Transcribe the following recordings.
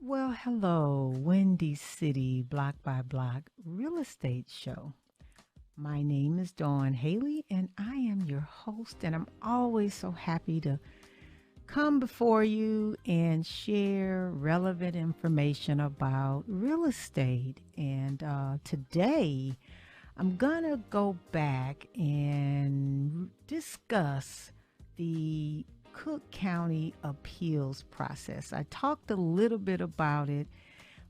Well, hello, Windy City Block by Block Real Estate Show. My name is Dawn Haley, and I am your host, and I'm always so happy to come before you and share relevant information about real estate. And today, I'm going to go back and discuss the Cook County appeals process. I talked a little bit about it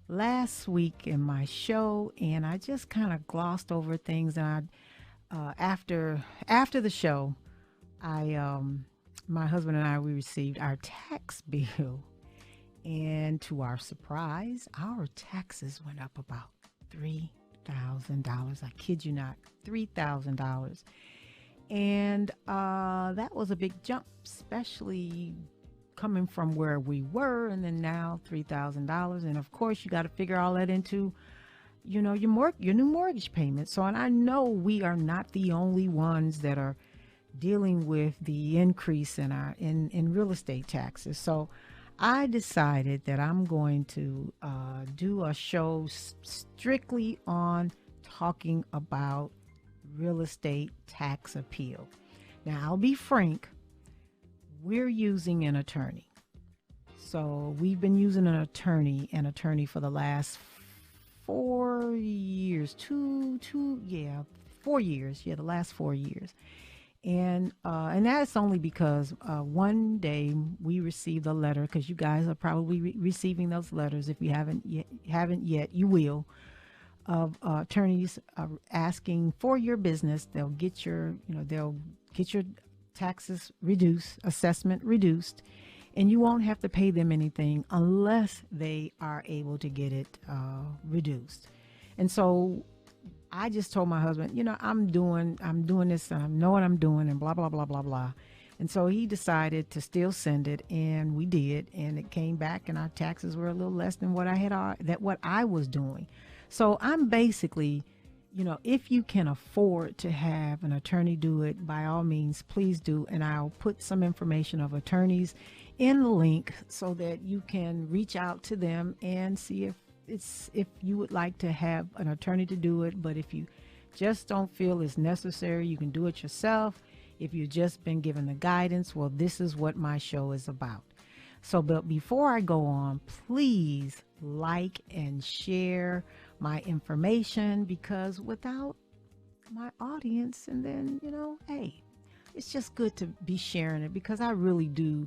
last week in my show, and I just kind of glossed over things. And after the show, I my husband and I we received our tax bill, and to our surprise, our taxes went up about $3,000. I kid you not, $3,000. And that was a big jump, especially coming from where we were, and then now $3,000. And of course, you got to figure all that into, your new mortgage payment. So, and I know we are not the only ones that are dealing with the increase in our in real estate taxes. So, I decided that I'm going to do a show strictly on talking about real estate tax appeal. Now, I'll be frank, we're using an attorney. So we've been using an attorney for the last 4 years, 4 years. Yeah, the last 4 years. And that's only because one day we received a letter, because you guys are probably receiving those letters. If you haven't yet, you will, of attorneys asking for your business. They'll get your taxes reduced, assessment reduced, and you won't have to pay them anything unless they are able to get it reduced. And so I just told my husband, I'm doing this, and I know what I'm doing, and blah blah blah blah blah. And so he decided to still send it, and we did, and it came back, and our taxes were a little less than what I was doing. So I'm basically, if you can afford to have an attorney do it, by all means, please do. And I'll put some information of attorneys in the link so that you can reach out to them and see if you would like to have an attorney to do it. But if you just don't feel it's necessary, you can do it yourself. If you've just been given the guidance, well, this is what my show is about. So, but before I go on, please like and share my information, because without my audience, and then, hey, it's just good to be sharing it, because I really do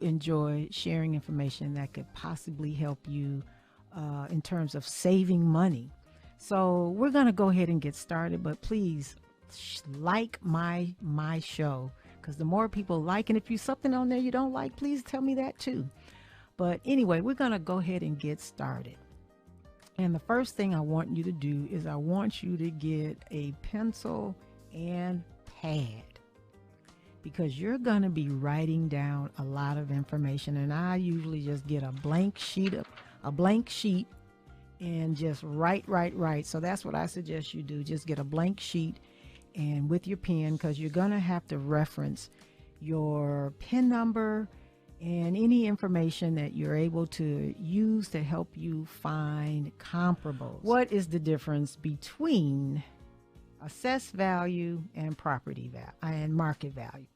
enjoy sharing information that could possibly help you in terms of saving money. So we're going to go ahead and get started, but please like my show, because the more people like, and if you something on there you don't like, please tell me that too. But anyway, we're going to go ahead and get started. And the first thing I want you to do is I want you to get a pencil and pad, because you're going to be writing down a lot of information. And I usually just get a blank sheet and just write. So that's what I suggest you do. Just get a blank sheet and with your pen, because you're going to have to reference your PIN number and any information that you're able to use to help you find comparables. What is the difference between assessed value and property value and market value?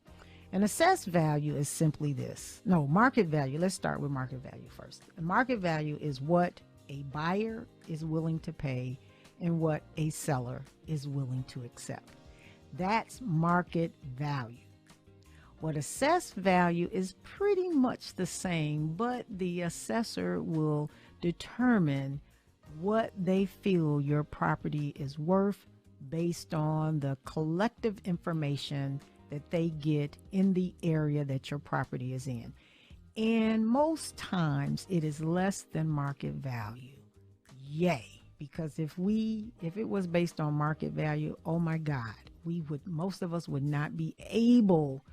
And assessed value is simply this. No, market value. Let's start with market value first. The market value is what a buyer is willing to pay and what a seller is willing to accept. That's market value. What assessed value is pretty much the same, but the assessor will determine what they feel your property is worth based on the collective information that they get in the area that your property is in. And most times it is less than market value. Yay. Because if it was based on market value, oh my God, most of us would not be able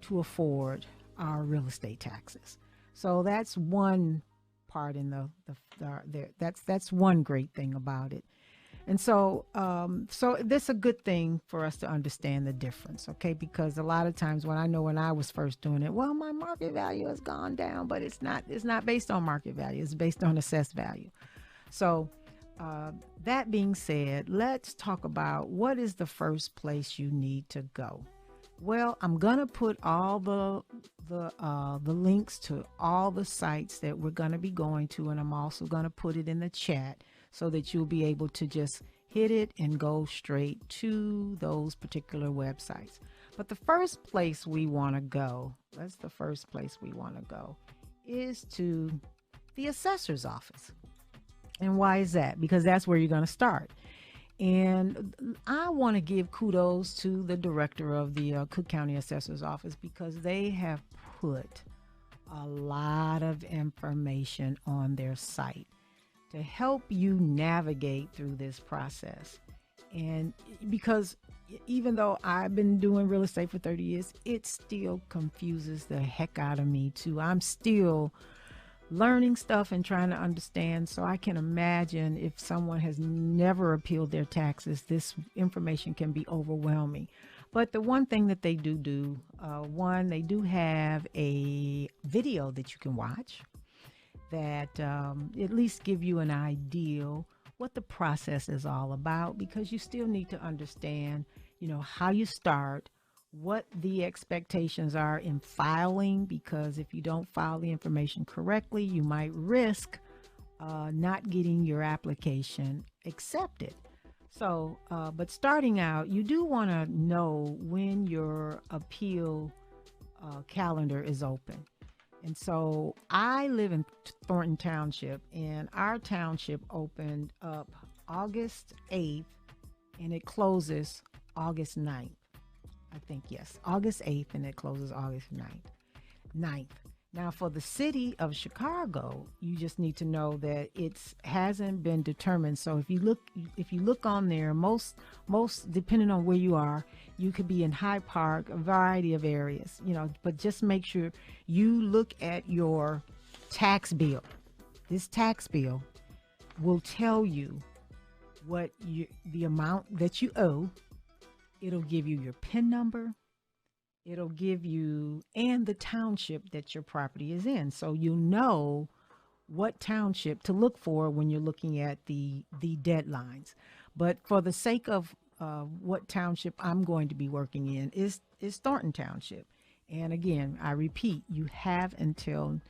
to afford our real estate taxes. So that's one part in that's one great thing about it. And so this is a good thing for us to understand the difference, okay? Because a lot of times when I was first doing it, well, my market value has gone down, but it's not based on market value. It's based on assessed value. So uh, that being said, let's talk about what is the first place you need to go. Well, I'm gonna put all the links to all the sites that we're gonna be going to, and I'm also gonna put it in the chat so that you'll be able to just hit it and go straight to those particular websites. But the first place we want to go, that's the first place we want to go, is to the assessor's office. And why is that? Because that's where you're going to start. And I want to give kudos to the director of the Cook County Assessor's Office because they have put a lot of information on their site to help you navigate through this process. And because even though I've been doing real estate for 30 years, it still confuses the heck out of me too. I'm still learning stuff and trying to understand. So I can imagine if someone has never appealed their taxes, this information can be overwhelming. But the one thing that they do, one, they do have a video that you can watch that at least give you an idea what the process is all about, because you still need to understand, how you start, what the expectations are in filing, because if you don't file the information correctly, you might risk not getting your application accepted. So, but starting out, you do want to know when your appeal calendar is open. And so I live in Thornton Township, and our township opened up August 8th and it closes August 9th. I think, yes, August 8th and it closes August 9th. Now, for the city of Chicago, you just need to know that it hasn't been determined. So if you look on there, most depending on where you are, you could be in Hyde Park, a variety of areas, but just make sure you look at your tax bill. This tax bill will tell you the amount that you owe. It'll give you your PIN number. It'll give you and the township that your property is in. So you'll know what township to look for when you're looking at the deadlines. But for the sake of what township I'm going to be working in is Thornton Township. And again, I repeat, you have until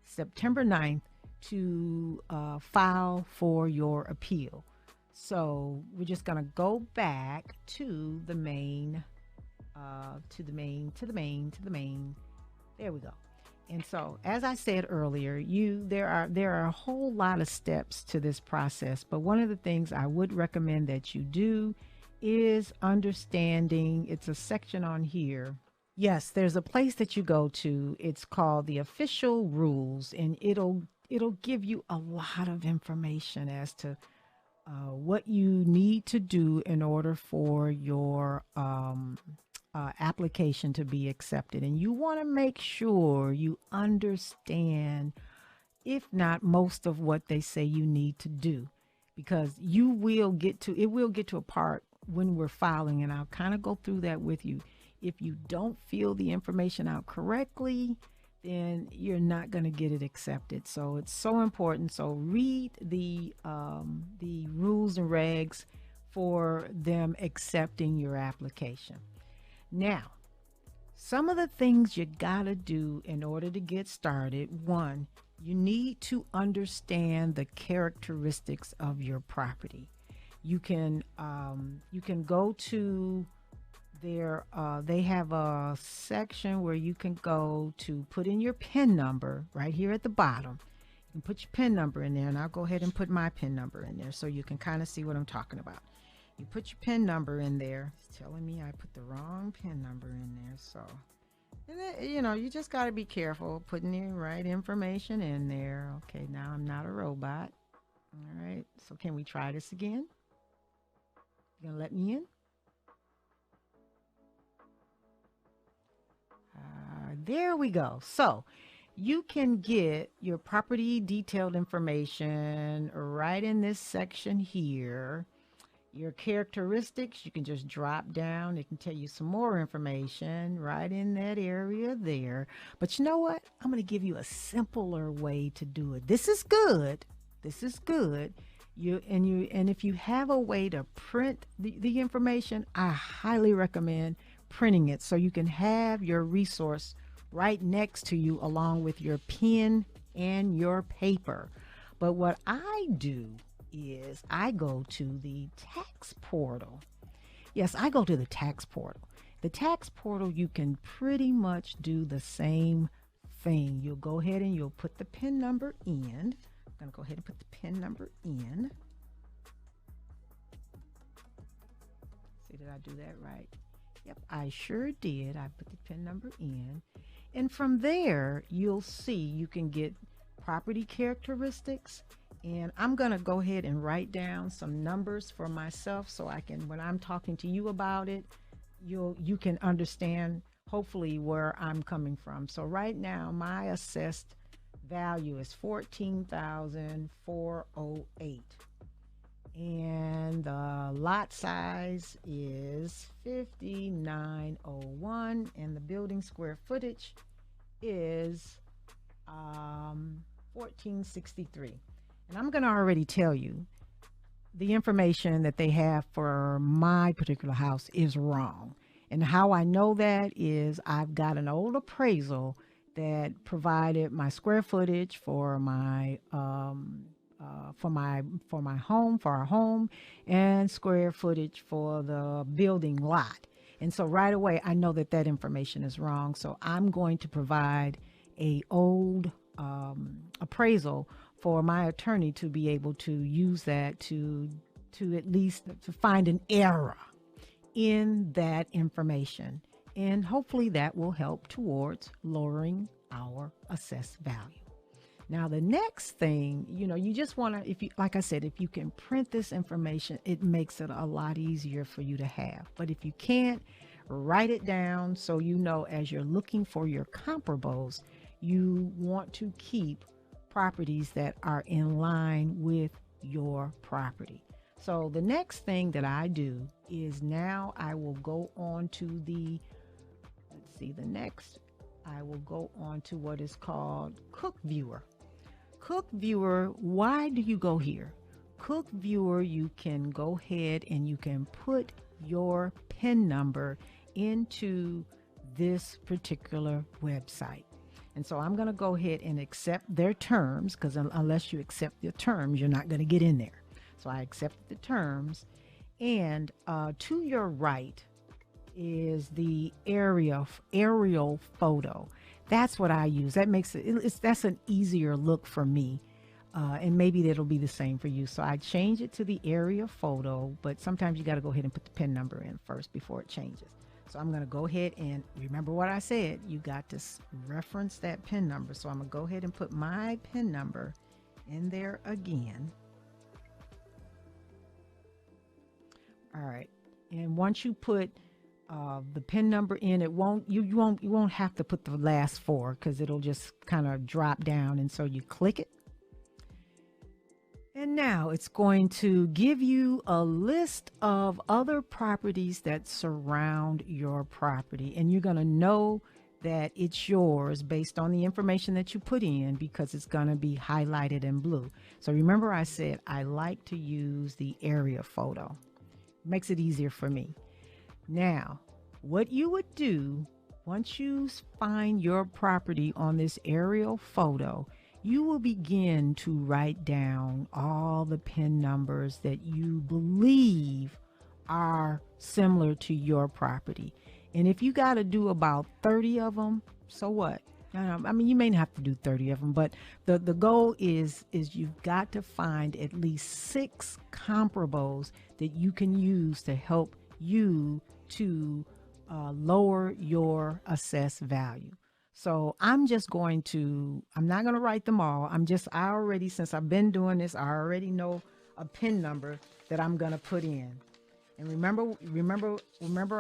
September 9th to file for your appeal. So we're just going to go back to the main. There we go. And so, as I said earlier, there are a whole lot of steps to this process, but one of the things I would recommend that you do is understanding. It's a section on here. Yes, there's a place that you go to. It's called the official rules, and it'll give you a lot of information as to what you need to do in order for your application to be accepted. And you want to make sure you understand, if not most of what they say you need to do, because it will get to a part when we're filing, and I'll kind of go through that with you. If you don't fill the information out correctly, then you're not going to get it accepted. So it's so important. So read the rules and regs for them accepting your application. Now, some of the things you gotta do in order to get started. One, you need to understand the characteristics of your property. You can go to their they have a section where you can go to put in your PIN number right here at the bottom. You can put your PIN number in there, and I'll go ahead and put my PIN number in there so you can kind of see what I'm talking about. You put your PIN number in there. It's telling me I put the wrong PIN number in there. So, and then, you just got to be careful putting the right information in there. Okay, now I'm not a robot. All right, so can we try this again? You gonna let me in? There we go. So you can get your property detailed information right in this section here. Your characteristics, you can just drop down. It can tell you some more information right in that area there. But you know what? I'm going to give you a simpler way to do it. This is good. This is good. And if you have a way to print the information, I highly recommend printing it so you can have your resource right next to you along with your pen and your paper. But what I do is I go to the tax portal. Yes, I go to the tax portal. The tax portal, you can pretty much do the same thing. You'll go ahead and you'll put the PIN number in. I'm going to go ahead and put the PIN number in. See, did I do that right? Yep, I sure did. I put the PIN number in. And from there, you'll see you can get property characteristics. And I'm going to go ahead and write down some numbers for myself so I can, when I'm talking to you about it, you can understand hopefully where I'm coming from. So right now, my assessed value is $14,408. And the lot size is 5901, and the building square footage is 1463. And I'm going to already tell you the information that they have for my particular house is wrong. And how I know that is I've got an old appraisal that provided my square footage for my home, for our home, and square footage for the building lot. And so right away I know that that information is wrong. So I'm going to provide a old appraisal for my attorney to be able to use that to at least to find an error in that information. And hopefully that will help towards lowering our assessed value. Now, the next thing, you just want to, if you, like I said, if you can print this information, it makes it a lot easier for you to have. But if you can't, write it down so as you're looking for your comparables, you want to keep properties that are in line with your property. So the next thing that I do is now I will go on to I will go on to what is called Cook Viewer. Cook Viewer, why do you go here? Cook Viewer, you can go ahead and you can put your PIN number into this particular website. And so I'm going to go ahead and accept their terms, because unless you accept the terms, you're not going to get in there. So I accept the terms. And to your right is the aerial photo. That's what I use. That makes that's an easier look for me. And maybe that'll be the same for you. So I change it to the area photo, but sometimes you got to go ahead and put the PIN number in first before it changes. So I'm going to go ahead and remember what I said. You got to reference that PIN number. So I'm going to go ahead and put my PIN number in there again. All right. And once you put the PIN number in, you won't have to put the last four, because it'll just kind of drop down. And so you click it. And now it's going to give you a list of other properties that surround your property. And you're going to know that it's yours based on the information that you put in, because it's going to be highlighted in blue. So remember I said I like to use the area photo. It makes it easier for me. Now, what you would do once you find your property on this aerial photo, you will begin to write down all the PIN numbers that you believe are similar to your property. And if you got to do about 30 of them, so what? I mean, you may not have to do 30 of them, but the goal is you've got to find at least 6 comparables that you can use to help you to lower your assessed value. So I'm not going to write them all. Since I've been doing this, I already know a PIN number that I'm going to put in. And remember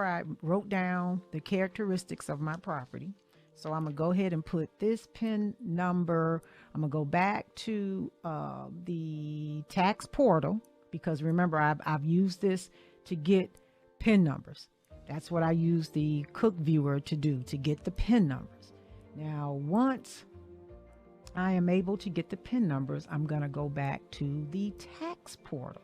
I wrote down the characteristics of my property. So I'm going to go ahead and put this PIN number. I'm going to go back to the tax portal, because remember, I've used this to get PIN numbers. That's what I use the Cook Viewer to do, to get the PIN numbers. Now, once I am able to get the PIN numbers, I'm going to go back to the tax portal.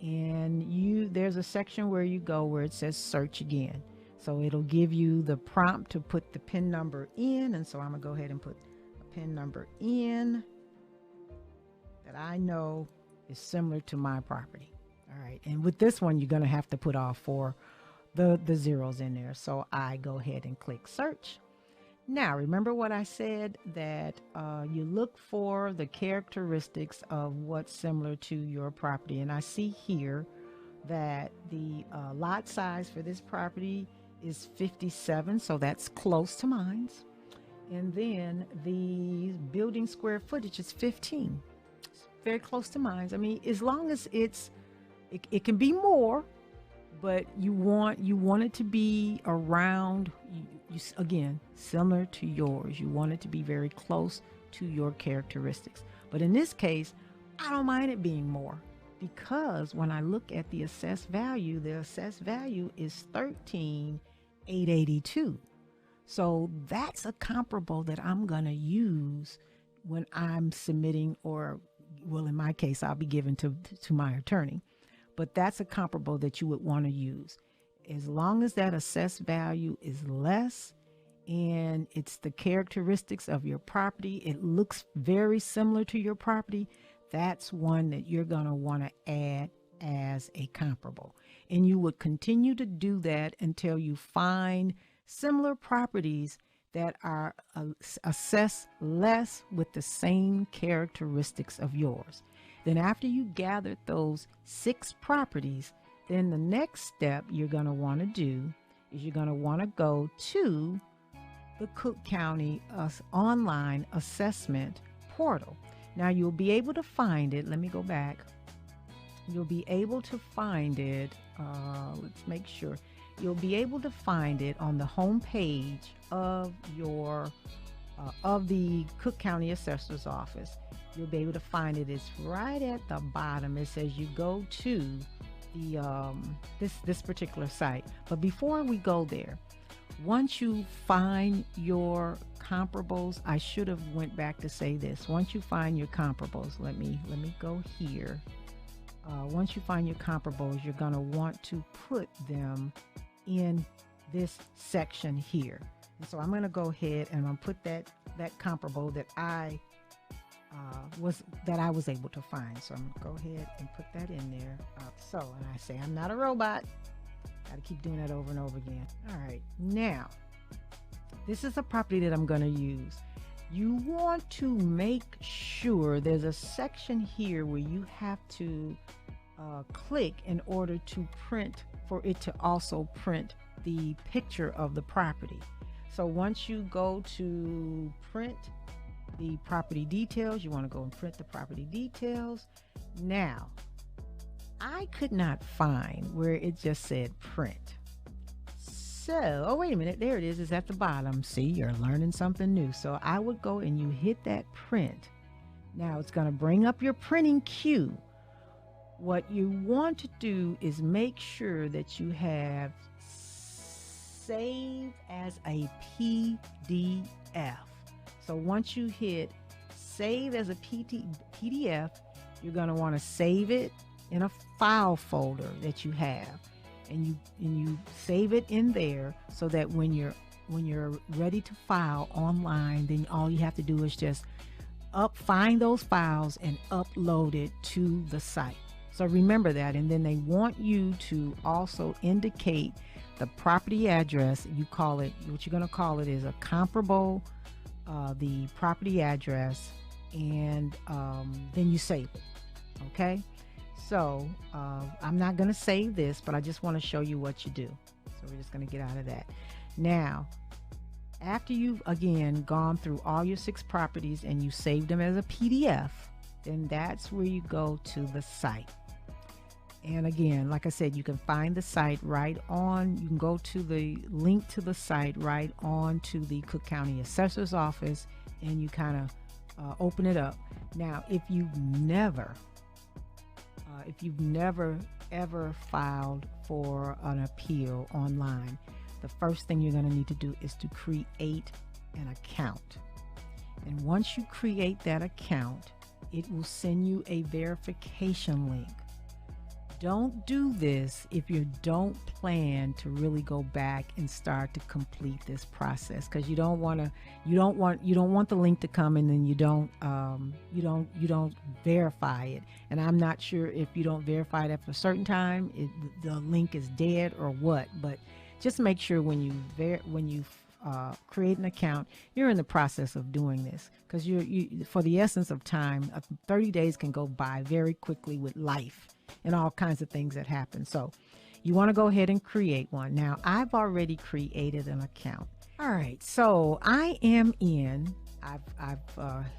And there's a section where you go where it says search again. So it'll give you the prompt to put the PIN number in. And so I'm going to go ahead and put a PIN number in that I know is similar to my property. All right. And with this one, you're going to have to put all four the zeros in there. So I go ahead and click search. Now, remember what I said, that you look for the characteristics of what's similar to your property. And I see here that the lot size for this property is 57, so that's close to mine's. And then the building square footage is 15. It's very close to mine's. I mean, as long as it can be more, but you want it to be around, you again, similar to yours. You want it to be very close to your characteristics. But in this case, I don't mind it being more, because when I look at the assessed value, the assessed value is $13,882. So that's a comparable that I'm going to use when I'm submitting, or, well, in my case, I'll be given to my attorney. But that's a comparable that you would want to use. As long as that assessed value is less and it's the characteristics of your property, it looks very similar to your property, that's one that you're going to want to add as a comparable. And you would continue to do that until you find similar properties that are assessed less with the same characteristics of yours. Then after you gathered those 6 properties, then the next step you're going to want to do is you're going to want to go to the Cook County online assessment portal. Now you'll be able to find it. Let me go back. You'll be able to find it. Let's make sure. You'll be able to find it on the home page of your of the Cook County Assessor's Office. You'll be able to find it. It's right at the bottom. It says you go to the this particular site. But before we go there, once you find your comparables, I should have went back to say this. Once you find your comparables, let me go here. Once you find your comparables, you're going to want to put them in this section here. And so I'm going to go ahead and I'm going to put that comparable that I was able to find. So I'm going to go ahead and put that in there. And I say I'm not a robot. Got to keep doing that over and over again. All right. Now, this is a property that I'm going to use. You want to make sure there's a section here where you have to click in order to print, for it to also print the picture of the property. So once you go to print the property details, you want to go and print the property details. Now, I could not find where it just said print. So, oh, wait a minute. There it is. It's at the bottom. See, you're learning something new. So I would go and you hit that print. Now it's going to bring up your printing queue. What you want to do is make sure that you have save as a PDF. So once you hit save as a PDF, you're going to want to save it in a file folder that you have, and you save it in there, so that when you're ready to file online, then all you have to do is just find those files and upload it to the site. So remember that. And then they want you to also indicate the property address. You call it, what you're going to call it is a comparable, the property address, and then you save it. Okay. So I'm not going to save this, but I just want to show you what you do. So we're just going to get out of that. Now, after you've again gone through all your 6 properties and you saved them as a PDF, then that's where you go to the site. And again, like I said, you can find the site right on, you can go to the link to the site right on to the Cook County Assessor's Office, and you kind of open it up. Now, if you've never If you've never ever filed for an appeal online, the first thing you're going to need to do is to create an account. And once you create that account, it will send you a verification link. Don't do this if you don't plan to really go back and start to complete this process, because you don't want the link to come and then you don't verify it. And I'm not sure if you don't verify it after a certain time, the link is dead or what. But just make sure when you create an account, you're in the process of doing this, because you for the essence of time, 30 days can go by very quickly with life and all kinds of things that happen. So you want to go ahead and create one. Now, I've already created an account. All right, so I am in. I've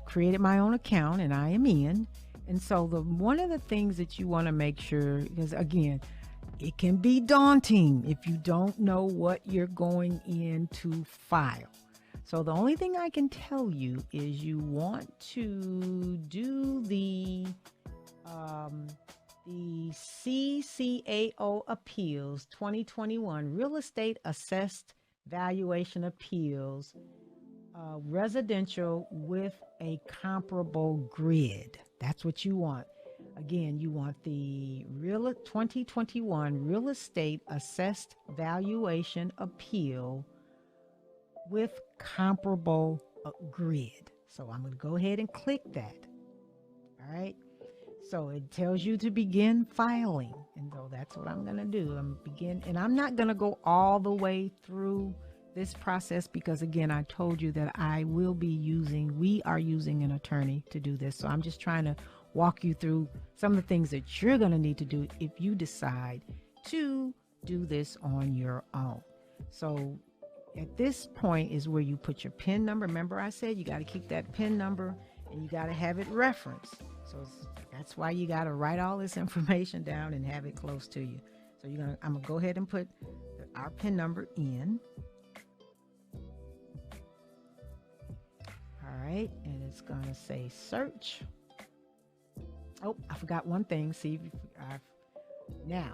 created my own account and I am in. And so one of the things that you want to make sure, because again, it can be daunting if you don't know what you're going in to file. So the only thing I can tell you is you want to do the CCAO Appeals 2021 Real Estate Assessed Valuation Appeals, residential with a comparable grid. That's what you want. Again, you want the 2021 Real Estate Assessed Valuation Appeal with comparable grid. So I'm going to go ahead and click that. All right. So it tells you to begin filing. And so that's what I'm going to do. And I'm not going to go all the way through this process because, again, I told you that we are using an attorney to do this. So I'm just trying to walk you through some of the things that you're going to need to do if you decide to do this on your own. So at this point is where you put your PIN number. Remember I said you got to keep that PIN number and you got to have it referenced. So that's why you got to write all this information down and have it close to you. So I'm going to go ahead and put our PIN number in. All right, and it's going to say search. Oh, I forgot one thing. See, now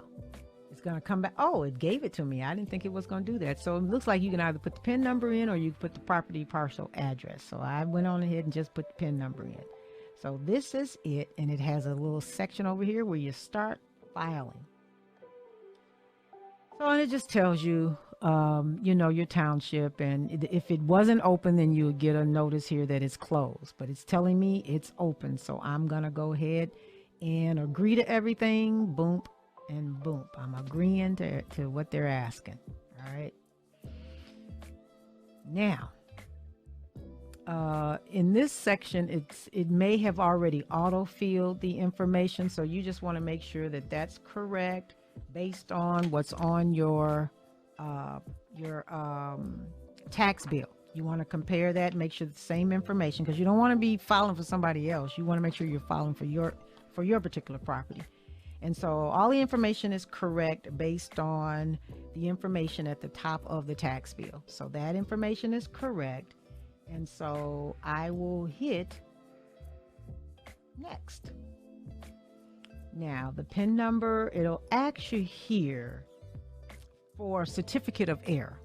it's going to come back. Oh, it gave it to me. I didn't think it was going to do that. So it looks like you can either put the PIN number in or you can put the property parcel address. So I went on ahead and just put the PIN number in. So this is it, and it has a little section over here where you start filing. So and it just tells you, your township, and if it wasn't open, then you would get a notice here that it's closed. But it's telling me it's open, so I'm gonna go ahead and agree to everything. Boom and boom. I'm agreeing to what they're asking. All right. Now, in this section, it may have already auto-filled the information, so you just want to make sure that that's correct based on what's on your tax bill. You want to compare that, make sure the same information, because you don't want to be filing for somebody else. You want to make sure you're filing for your particular property. And so all the information is correct based on the information at the top of the tax bill. So that information is correct. And so I will hit next. Now the PIN number, it'll ask you here for certificate of error.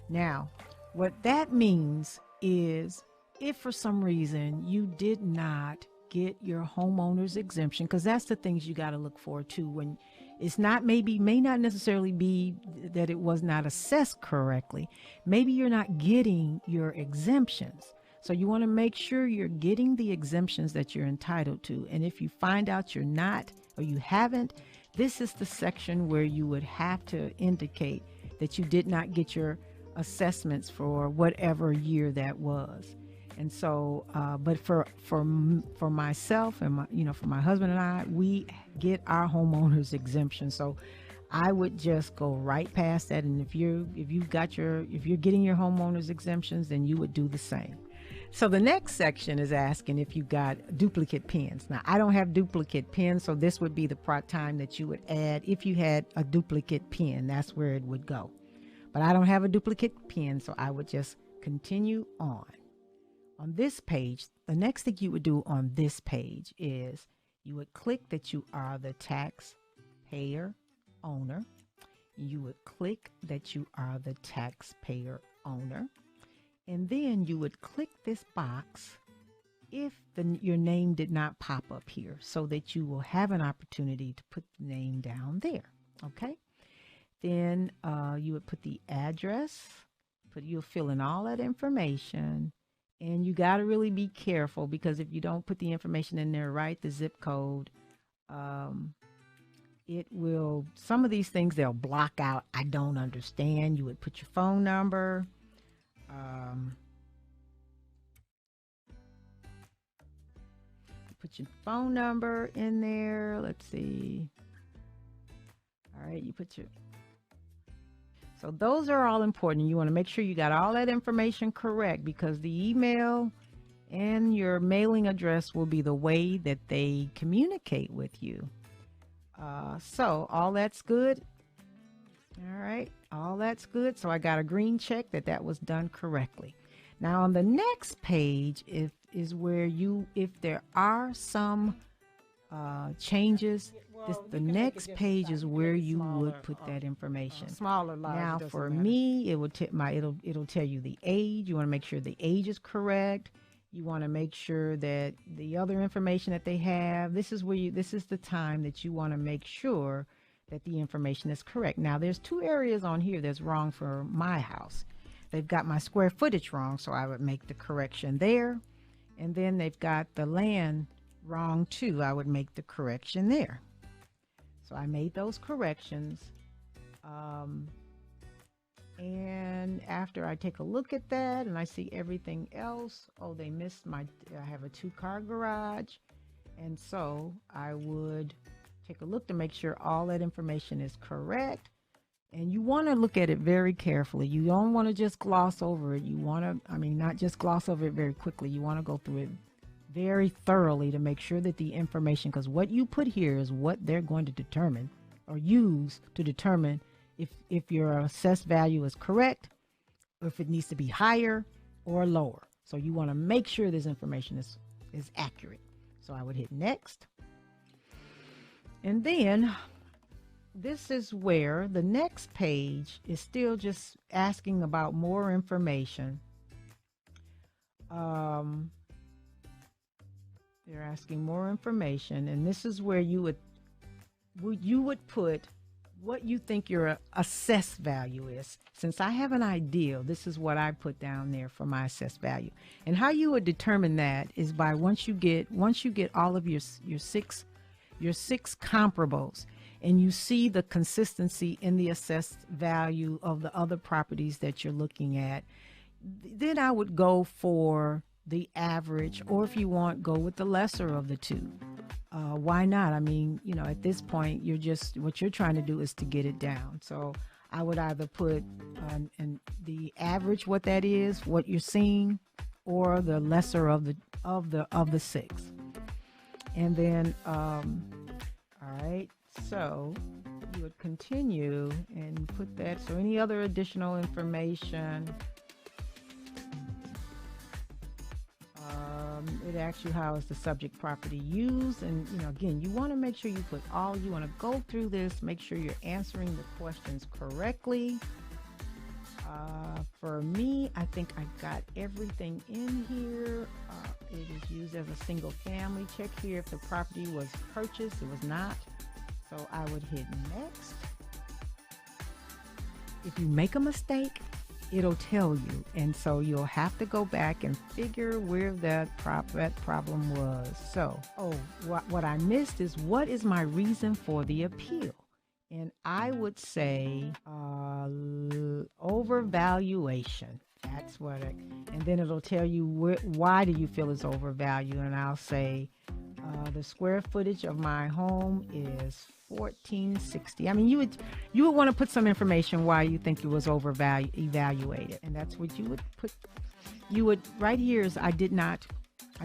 Now, what that means is if for some reason you did not get your homeowner's exemption, because that's the things you got to look for too. When it's not, may not necessarily be that it was not assessed correctly. Maybe you're not getting your exemptions. So you want to make sure you're getting the exemptions that you're entitled to. And if you find out you're not, or you haven't, this is the section where you would have to indicate that you did not get your assessments for whatever year that was. And so, but for myself and for my husband and I, we get our homeowners exemption. So I would just go right past that. And if you're getting your homeowners exemptions, then you would do the same. So the next section is asking if you got duplicate pins. Now, I don't have duplicate pins, so this would be the time that you would add. If you had a duplicate pin, that's where it would go. But I don't have a duplicate pin, so I would just continue on. On this page, the next thing you would do on this page is You would click that you are the taxpayer owner. You would click that you are the taxpayer owner. And then you would click this box if your name did not pop up here, so that you will have an opportunity to put the name down there. Okay. Then you would put the address, you'll fill in all that information, and you got to really be careful, because if you don't put the information in there right, the zip code, it will, some of these things they'll block out. I don't understand. You would put your phone number. Put your phone number in there. Let's see. All right, you put your, so those are all important. You want to make sure you got all that information correct, because the email and your mailing address will be the way that they communicate with you. So all that's good. All right, all that's good. So I got a green check that was done correctly. Now on the next page is where if there are some changes, the next page is where you would put that information. Smaller, large. Now for me, it will it'll tell you the age. You want to make sure the age is correct. You want to make sure that the other information that they have, this is the time that you want to make sure that the information is correct. Now there's two areas on here that's wrong for my house. They've got my square footage wrong, so I would make the correction there. And then they've got the land wrong too. I would make the correction there. So I made those corrections. And after I take a look at that and I see everything else, oh, they missed I have a 2-car garage. And so I would take a look to make sure all that information is correct. And you want to look at it very carefully. You don't want to just gloss over it. You want to, not just gloss over it very quickly. You want to go through it very thoroughly to make sure that the information, because what you put here is what they're going to determine or use to determine if your assessed value is correct, or if it needs to be higher or lower. So you want to make sure this information is accurate. So I would hit next. And then this is where the next page is still just asking about more information. They're asking more information, and this is where you would put what you think your assessed value is. Since I have an idea, this is what I put down there for my assessed value. And how you would determine that is by once you get all of your six comparables, and you see the consistency in the assessed value of the other properties that you're looking at, then I would go for the average, or if you want, go with the lesser of the two. Why not? At this point, what you're trying to do is to get it down. So I would either put the average, what that is, what you're seeing, or the lesser of the six. And then, all right. So you would continue and put that. So any other additional information, it asks you how is the subject property used. And, again, you want to make sure you want to go through this, make sure you're answering the questions correctly. For me, I think I got everything in here. It is used as a single family. Check here if the property was purchased. It was not. So I would hit next. If you make a mistake, it'll tell you. And so you'll have to go back and figure where that problem was. So, what I missed is, what is my reason for the appeal? And I would say overvaluation. That's what and then it'll tell you why do you feel it's overvalued. And I'll say the square footage of my home is 1460. You would want to put some information why you think it was evaluated, and that's what you would put. You would right here is I did not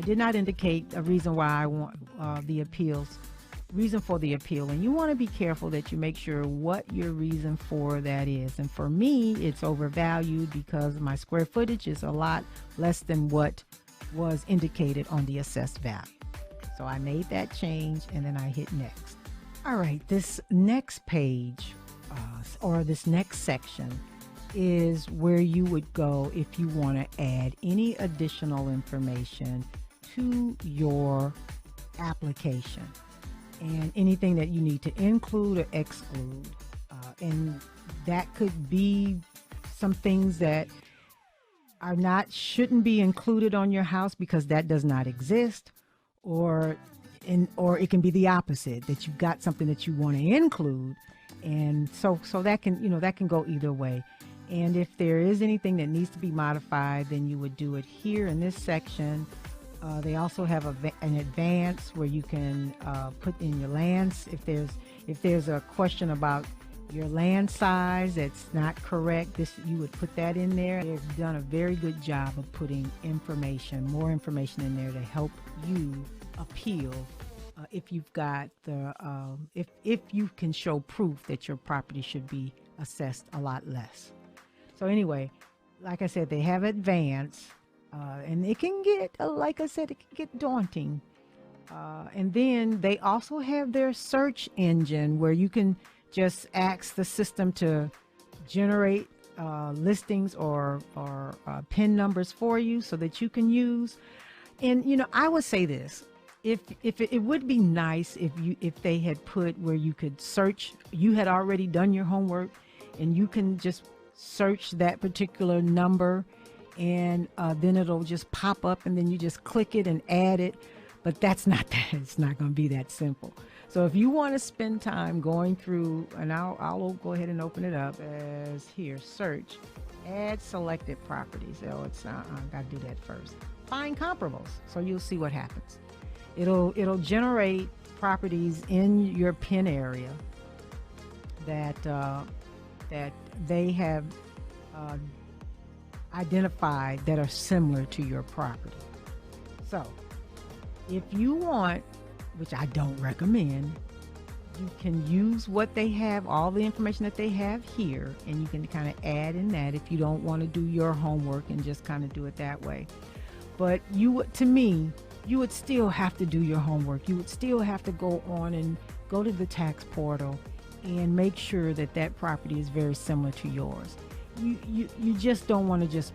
indicate a reason why I want reason for the appeal, and you want to be careful that you make sure what your reason for that is. And for me, it's overvalued because my square footage is a lot less than what was indicated on the assessed value. So I made that change and then I hit next. All right, this next page or this next section is where you would go if you want to add any additional information to your application and anything that you need to include or exclude. And that could be some things that shouldn't be included on your house because that does not exist, or it can be the opposite, that you've got something that you want to include, and so that can go either way. And if there is anything that needs to be modified, then you would do it here in this section. They also have an advance where you can put in your lands. If there's a question about your land size that's not correct, you would put that in there. They've done a very good job of putting more information in there to help you appeal if you've got if you can show proof that your property should be assessed a lot less. So anyway, like I said, they have advance, and it can get, like I said, it can get daunting. And then they also have their search engine where you can just ask the system to generate listings or PIN numbers for you so that you can use. And I would say this: if it would be nice if they had put where you could search. You had already done your homework, and you can just search that particular number, and then it'll just pop up, and then you just click it and add it. But that's not that. It's not going to be that simple. So if you want to spend time going through, and I'll go ahead and open it up as here, search, add selected properties. Oh, it's not, I've got to do that first. Find comparables. So you'll see what happens. It'll generate properties in your PIN area that they have identified that are similar to your property. So if you want, which I don't recommend, you can use what they have, all the information that they have here, and you can kind of add in that if you don't want to do your homework and just kind of do it that way. But to me, you would still have to do your homework. You would still have to go on and go to the tax portal and make sure that that property is very similar to yours. You just don't want to just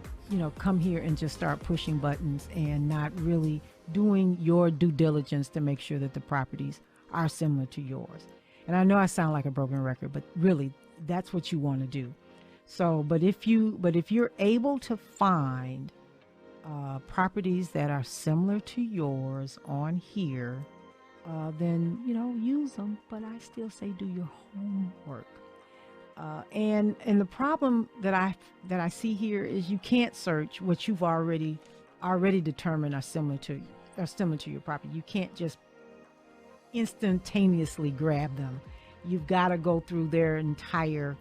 come here and just start pushing buttons and not really doing your due diligence to make sure that the properties are similar to yours. And I know I sound like a broken record, but really that's what you want to do. So, but if you're able to find properties that are similar to yours on here, then use them. But I still say do your homework. And the problem that I see here is you can't search what you've already determined are similar to your property. You can't just instantaneously grab them. You've got to go through their entire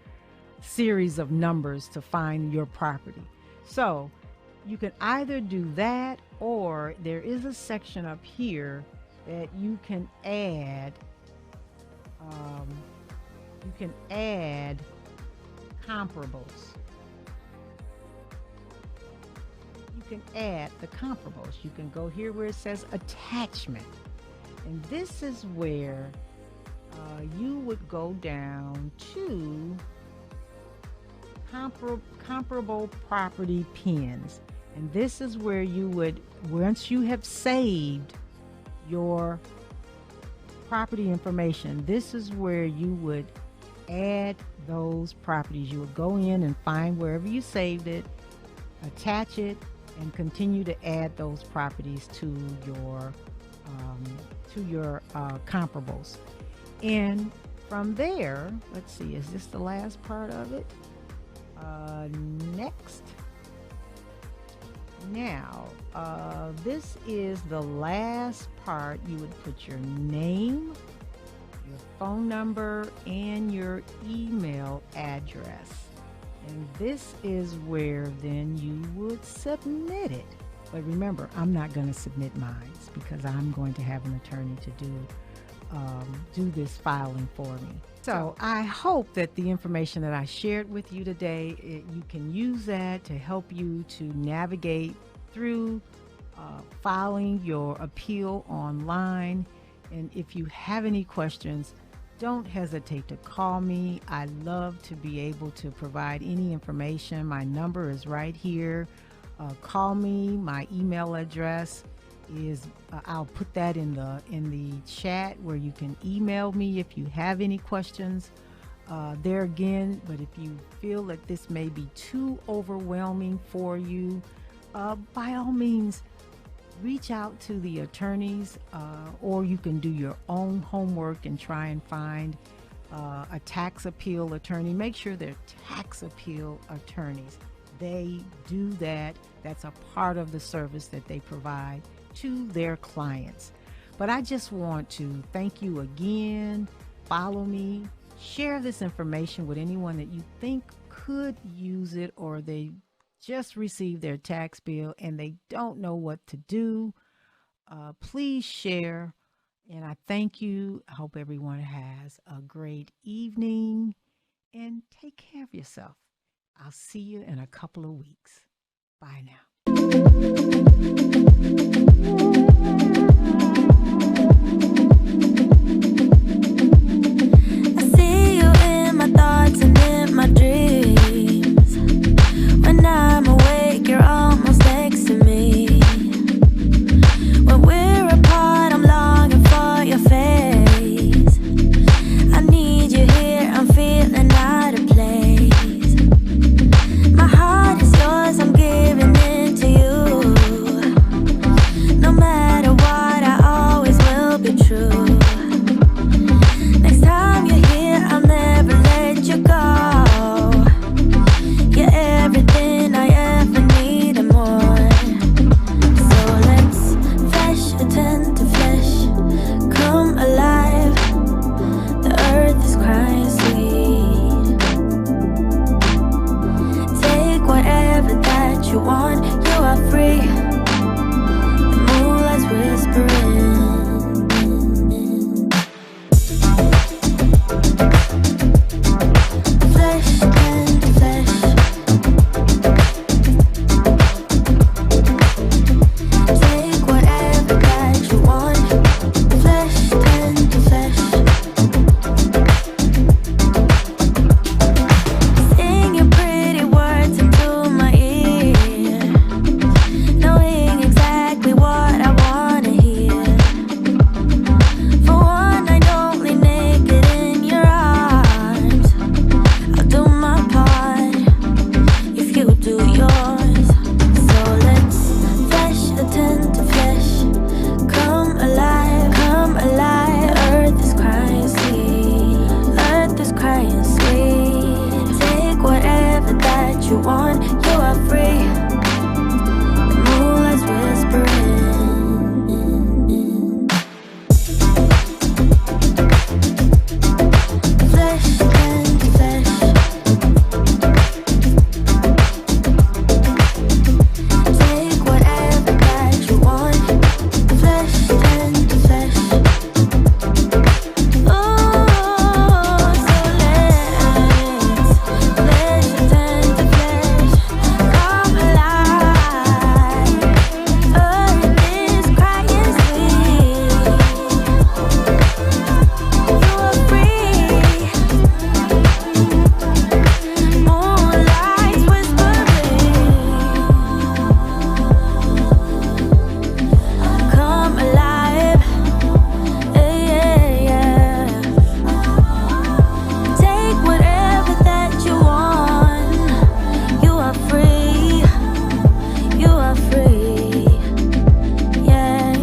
series of numbers to find your property. So you can either do that, or there is a section up here that you can add. You can add comparables. You can add the comparables. You can go here where it says attachment. And this is where you would go down to comparable property pins. And this is where you would, once you have saved your property information, this is where you would add those properties. You would go in and find wherever you saved it, attach it, and continue to add those properties to your comparables. And from there, let's see, is this the last part of it? Next. Now, this is the last part. You would put your name, your phone number, and your email address. And this is where then you would submit it. But remember, I'm not going to submit mine because I'm going to have an attorney to do this filing for me. So I hope that the information that I shared with you today, you can use that to help you to navigate through filing your appeal online. And if you have any questions, don't hesitate to call me. I love to be able to provide any information. My number is right here. Call me. My email address is I'll put that in the chat where you can email me if you have any questions. There again, but if you feel that this may be too overwhelming for you, by all means, reach out to the attorneys, or you can do your own homework and try and find a tax appeal attorney. Make sure they're tax appeal attorneys. They do that. That's a part of the service that they provide to their clients. But I just want to thank you again. Follow me. Share this information with anyone that you think could use it, or they just received their tax bill and they don't know what to do. Please share. And I thank you. I hope everyone has a great evening and take care of yourself. I'll see you in a couple of weeks. Bye now.